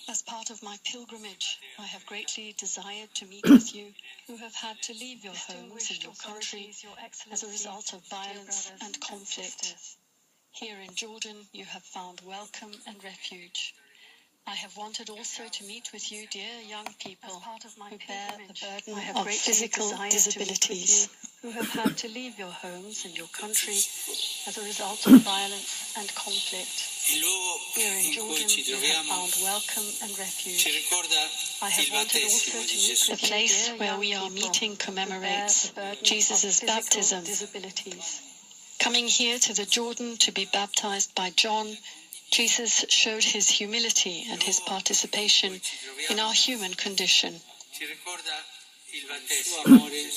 As part of my pilgrimage, I have greatly desired to meet with you, who have had to leave your homes and your country as a result of violence and conflict. Here in Jordan, you have found welcome and refuge. I have wanted also to meet with you, dear young people, who bear the burden of physical disabilities, who have had to leave your homes and your country as a result of violence and conflict. Here in Jordan, you have found welcome and refuge. I have wanted also to meet with the place where we are meeting commemorates Jesus' baptism. Coming here to the Jordan to be baptized by John, Jesus showed his humility and his participation in our human condition.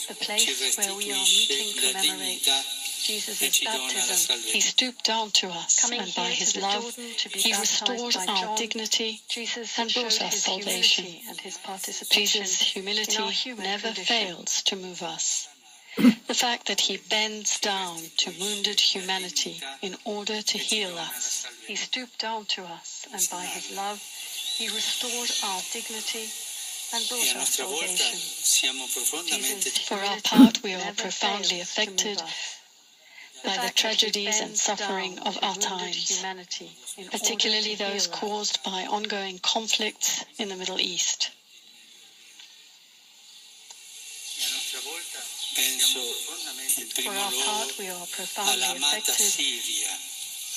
The place where we are meeting commemorates Jesus' baptism. He stooped down to us, and by his love, he restored our dignity and brought us salvation. Jesus' humility never fails to move us. The fact that he bends down to wounded humanity in order to heal us. He stooped down to us, and by his love, he restored our dignity and brought us salvation. For our part, we are profoundly affected by the tragedies and suffering of our times, particularly those caused by ongoing conflicts in the Middle East. For our part, we are profoundly affected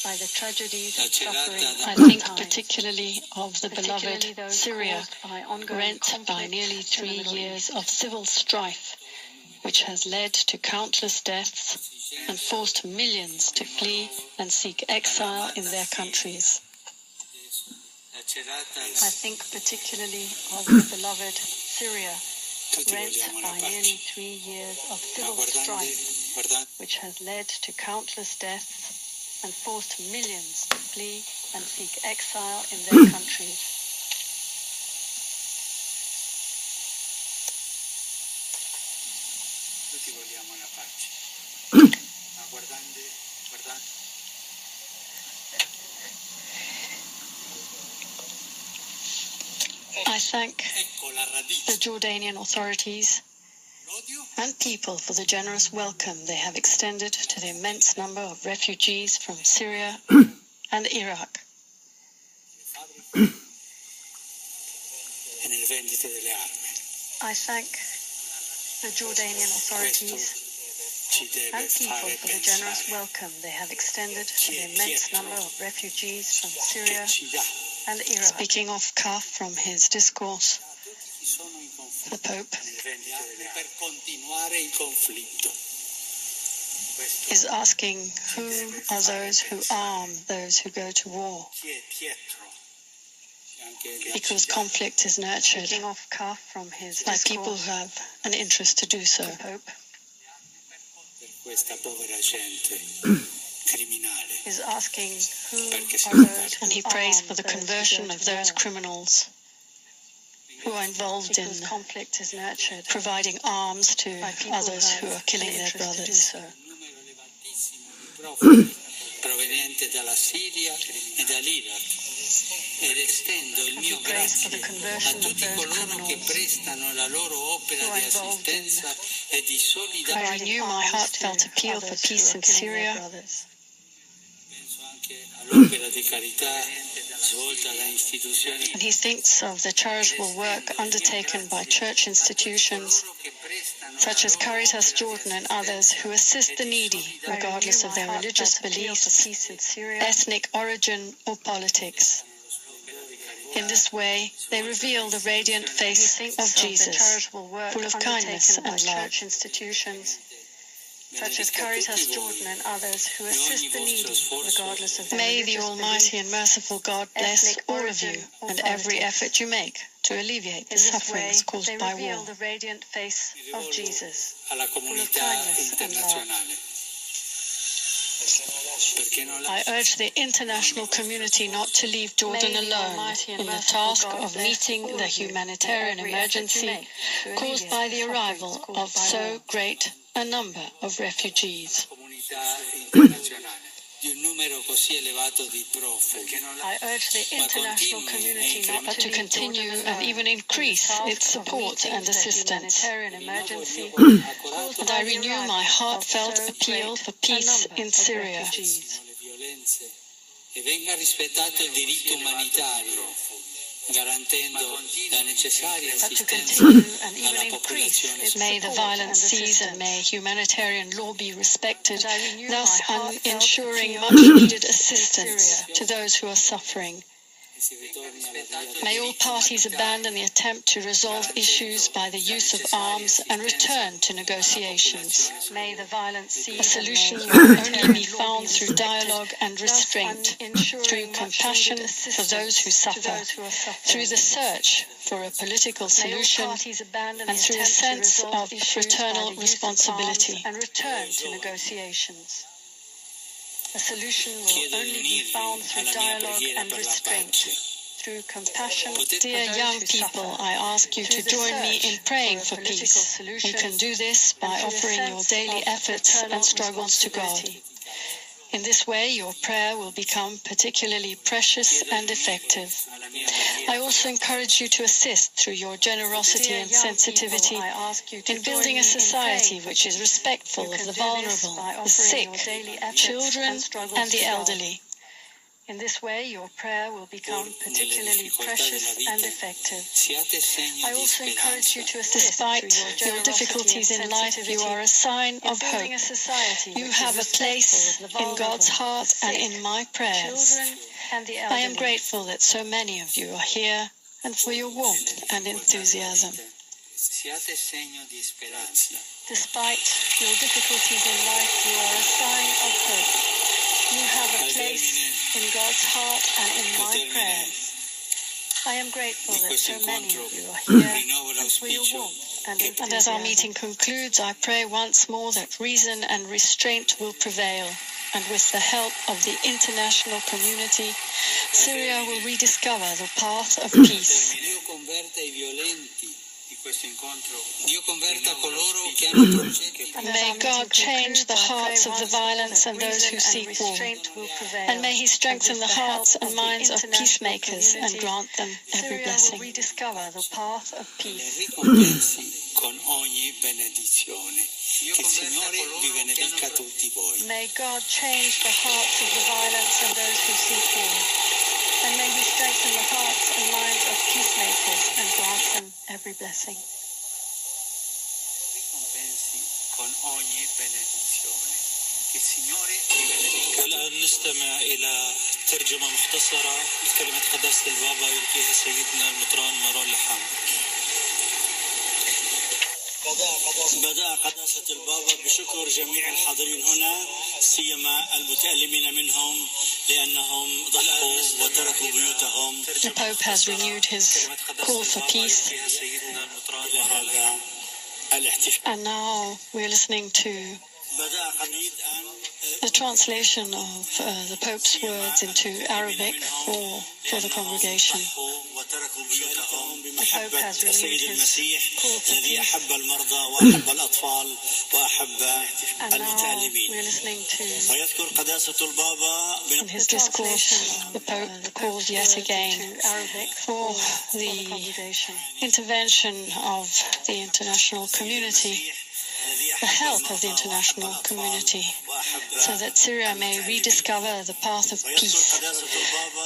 by the tragedies and suffering. I think particularly of the beloved Syria, rent by nearly 3 years of civil strife, which has led to countless deaths and forced millions to flee and seek exile in their countries. I think particularly of the beloved Syria, rent by nearly 3 years of civil strife, which has led to countless deaths and forced millions to flee and seek exile in their countries. I thank the Jordanian authorities and people for the generous welcome they have extended to the immense number of refugees from Syria and Iraq. I thank the Jordanian authorities and people for the generous welcome they have extended to the immense number of refugees from Syria and Iraq. Speaking off cuff from his discourse, the Pope is asking who are those who arm those who go to war, because conflict is nurtured by people who have an interest to do so. The Pope is asking who are those, and he prays for the conversion of those criminals who are involved in conflict is nurtured, providing arms to others who are killing their brothers. Proveniente dalla Siria e dall'Iraq, ed estendo il mio grazie a tutti coloro che prestano la loro opera di assistenza e di solidarietà. I renew my heartfelt appeal for peace in Syria. Penso anche all'opera di carità svolta da istituzioni. And he thinks of the charitable work undertaken by church institutions such as Caritas Jordan and others who assist the needy regardless of their religious beliefs, ethnic origin or politics. In this way, they reveal the radiant face of Jesus, full of kindness and love. Such as Caritas Jordan and others who assist the needy regardless of their religious beliefs. May the Almighty and merciful God bless all of you and every effort you make to alleviate the sufferings caused by war. They reveal the radiant face of Jesus, full of kindness and love. I urge the international community not to leave Jordan alone in the task of meeting the humanitarian emergency caused by the arrival of so great a number of refugees. comunità internazionale di un numero così elevato di profughi. I urge the international community not to continue and even increase its support and assistance. And I renew my heartfelt appeal for peace in Syria. E venga rispettato il diritto umanitario, garantendo la necessaria assistenza alla popolazione. May the violence cease and may humanitarian law be respected, thus ensuring much-needed assistance to those who are suffering. May all parties abandon the attempt to resolve issues by the use of arms and return to negotiations. May the violence cease. A solution will only be found through dialogue and restraint, through compassion for those who suffer, through the search for a political solution, and through a sense of fraternal responsibility. And return to negotiations. A solution will only be found through dialogue and restraint, through compassion. Dear young people, I ask you to join me in praying for peace. You can do this by offering your daily efforts and struggles to God. In this way, your prayer will become particularly precious and effective. I also encourage you to assist through your generosity and sensitivity in building a society which is respectful of the vulnerable, the sick, children, and the elderly. In this way, your prayer will become particularly precious and effective. I also encourage you to assist. Despite your difficulties in life, you are a sign of hope. You have a place in God's heart and in my prayers. I am grateful that so many of you are here and for your warmth and enthusiasm. Despite your difficulties in life, you are a sign of hope. You have a place in God's heart and in my prayers. I am grateful that so many of you are here and for your warmth and enthusiasm. And as our meeting concludes, I pray once more that reason and restraint will prevail. And with the help of the international community, Syria will rediscover the path of peace. And may God change the hearts of the violence and those who seek war. And may He strengthen the hearts and minds of peacemakers and grant them every blessing. Syria will rediscover the path of peace. Che il Signore vi benedica tutti voi. May God change the hearts of the violence and those who seek war. And may He strengthen the hearts and minds of peacemakers and grant them every blessing. والآن نستمع إلى ترجمة مختصرة لكلمة قداسة البابا يلقيها سيدنا المطران مارون لحام. بدأ قداسة البابا بشكر جميع الحاضرين هنا سيما المتألمين منهم لأنهم ضحوا وتركوا بيوتهم. The Pope has renewed his call for peace. And now we're listening to the translation of the Pope's words into Arabic for the congregation. The Pope has renewed his call for peace. And now we're listening to, in his discourse, the Pope calls yet again for the intervention of the international community, the help of the international community, so that Syria may rediscover the path of peace.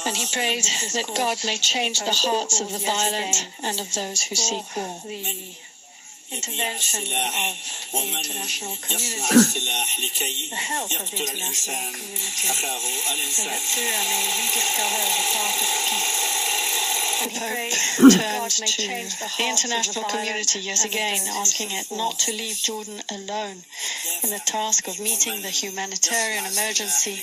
And he prayed that God may change the hearts of the violent and of those who seek war. The intervention of the international community, the help of the international community, so that Syria may rediscover the path of peace. The Pope turned to the international community yet again, asking it not to leave Jordan alone in the task of meeting the humanitarian emergency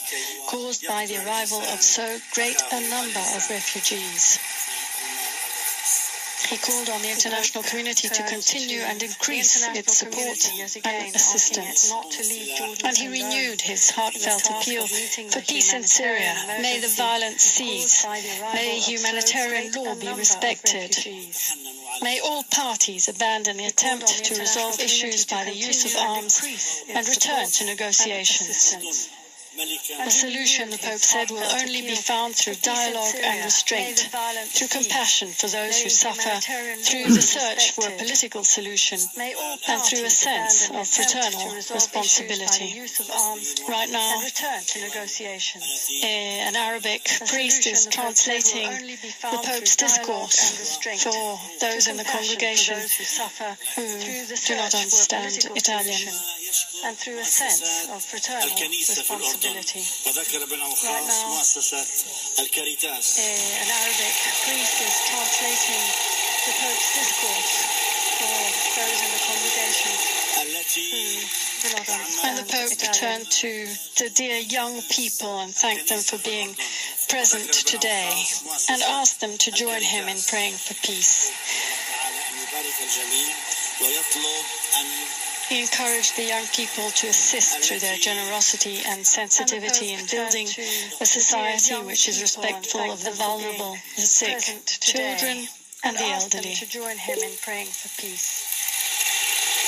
caused by the arrival of so great a number of refugees. He called on the international community to continue and increase its support and assistance. And he renewed his heartfelt appeal for peace in Syria. May the violence cease. May humanitarian law be respected. May all parties abandon the attempt to resolve issues by the use of arms and return to negotiations. A solution, the Pope said, will only be found through dialogue and restraint, through compassion for those who suffer, through the search for a political solution, and through a sense of fraternal responsibility. Right now, an Arabic priest is translating the Pope's discourse for those in the congregation who do not understand Italian, and through a sense of fraternal responsibility. وذكر بالأوقاف مؤسسة الكاريتاس. An Arabic priest is translating the Pope's discourse for those in the congregation who do not understand. And the Pope turned to the dear young people and thanked them for being present today and asked them to join him in praying for peace. He encouraged the young people to assist through their generosity and sensitivity in building a society which is respectful of the vulnerable, the sick, children, and the elderly. To join him in praying for peace.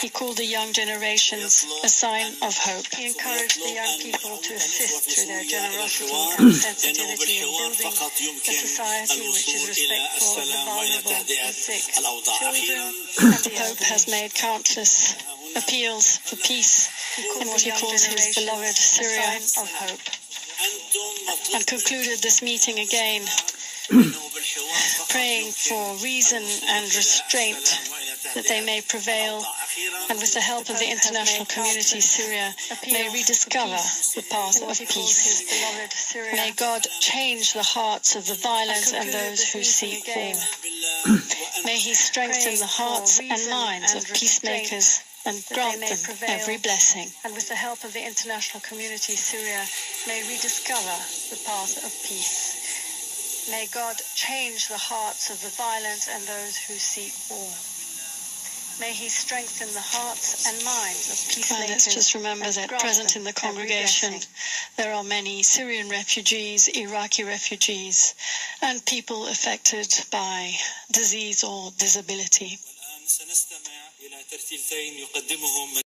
He called the young generations a sign of hope. He encouraged the young people to assist through their generosity and sensitivity in building a society which is respectful of the vulnerable, the sick, children, and the Pope has made countless appeals for peace in what he calls his beloved Syria, of hope, and concluded this meeting again praying for reason and restraint that they may prevail, and with the help of the international community, Syria may rediscover the path of peace. May God change the hearts of the violent and those who seek war. May he strengthen the hearts and minds of peacemakers and grant them every blessing. And with the help of the international community, Syria may rediscover the path of peace. May God change the hearts of the violent and those who seek war. May he strengthen the hearts and minds of peacemakers. And let's just remember that present in the congregation there are many Syrian refugees, Iraqi refugees, and people affected by disease or disability.